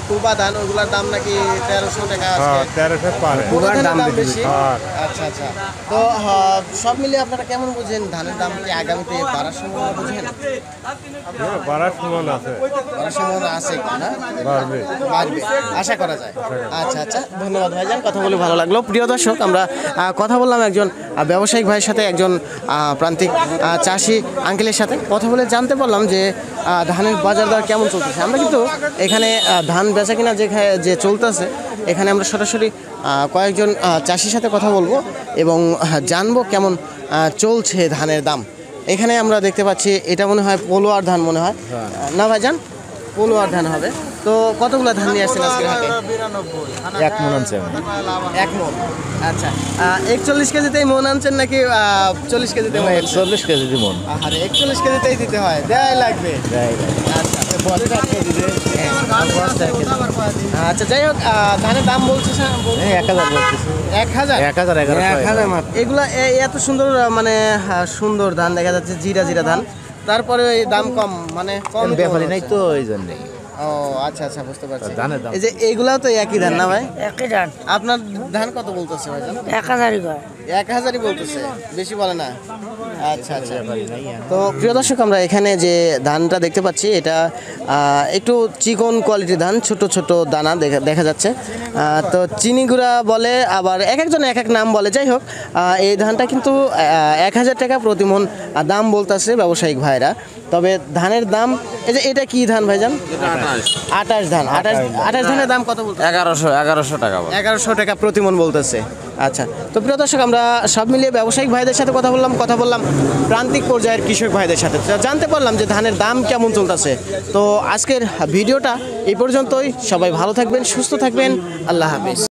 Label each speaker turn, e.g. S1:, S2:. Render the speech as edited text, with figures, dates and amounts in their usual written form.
S1: কুবা ধান ওগুলার দাম নাকি 1300 টাকা আছে।
S2: 1300 পারে।
S1: কুবা ধানের দাম বেশি।
S2: হ্যাঁ।
S1: আচ্ছা আচ্ছা। তো সব মিলিয়ে আপনারা কেমন বুঝেন ধানের দাম কি আগামীতে বাড়ার সম্ভাবনা বুঝেন?
S2: বাড়ার সমান আছে।
S1: বাড়ার সম্ভাবনা আছে কি না?
S2: বাড়বে।
S1: বাড়বে আশা করা যায়। আচ্ছা আচ্ছা, ধন্যবাদ ভাইজান, কথা বলে ভালো লাগলো। প্রিয় দর্শক, আমরা কথা বললাম একজন ব্যবসায়িক ভাইয়ের সাথে, একজন প্রান্তিক চাষি আঙ্কেলের সাথে কথা বলে জানতে পারলাম যে ধানের বাজার দর কেমন চলতেছে। আমরা কিন্তু এখানে ধান বেচা কিনা যে চলতেছে, এখানে আমরা সরাসরি কয়েকজন চাষির সাথে কথা বলবো এবং জানবো কেমন চলছে ধানের দাম। এখানে আমরা দেখতে পাচ্ছি এটা মনে হয় পলোয়ার ধান মনে হয়, না ভাইজান? পলোয়ার ধান হবে। তো কতগুলো ধান নিয়ে আসছেন আজকে হাটে?
S2: 1 মণ আনছে।
S1: 1 মণ। আচ্ছা, 41 কেজিতেই মণ আনছেন নাকি 40 কেজিতে?
S2: 41 কেজি মণ।
S1: আরে 41 কেজিতেই দিতে হয়, দেয়াই লাগবে। আচ্ছা আচ্ছা, যাই হোক, ধানের দাম বলছে
S2: 1000 বলতেছে।
S1: 1000
S2: 1000 মাত্র।
S1: এগুলা এত সুন্দর, মানে সুন্দর ধান দেখা যাচ্ছে, জিরা জিরা ধান, তারপরে এই দাম কম, মানে কম
S2: ব্যাপারই নাই তো, এই জন্যই।
S1: ও আচ্ছা আচ্ছা, বুঝতে পারছি।
S2: ধানের দাম
S1: এই যে এইগুলাও তো একই ধান না ভাই?
S3: একই ধান।
S1: আপনার ধান কত বলতেছে ভাই?
S3: 1000ই করে।
S1: 1000ই বলতেছে, বেশি বলে না। আচ্ছা আচ্ছা। তো প্রিয় দর্শক, আমরা এখানে যে ধানটা দেখতে পাচ্ছি এটা একটু চিকন কোয়ালিটির ধান, ছোট ছোট দানা দেখা যাচ্ছে। তো চিনি গুঁড়া বলে, আবার এক একজন এক এক নাম বলে। যাই হোক, এই ধানটা কিন্তু 1000 টাকা প্রতি মণ দাম বলতেছে ব্যবসায়িক ভাইরা। তবে ধানের দাম, এই যে এটা কি ধান ভাইজান? 28 ধান। 28 ধানের দাম কত বলতে?
S2: 1100 টাকা।
S1: 1100 টাকা প্রতি মণ বলতেছে। আচ্ছা, তো প্রিয় দর্শক, আমরা সব মিলিয়ে ব্যবসায়িক ভাইদের সাথে কথা বললাম প্রান্তিক পর্যায়ের কৃষক ভাইদের সাথে, জানতে পারলাম যে ধানের দাম কেমন চলতেছে। তো আজকের ভিডিওটা এই পর্যন্তই। সবাই ভালো থাকবেন, সুস্থ থাকবেন। আল্লাহ হাফেজ।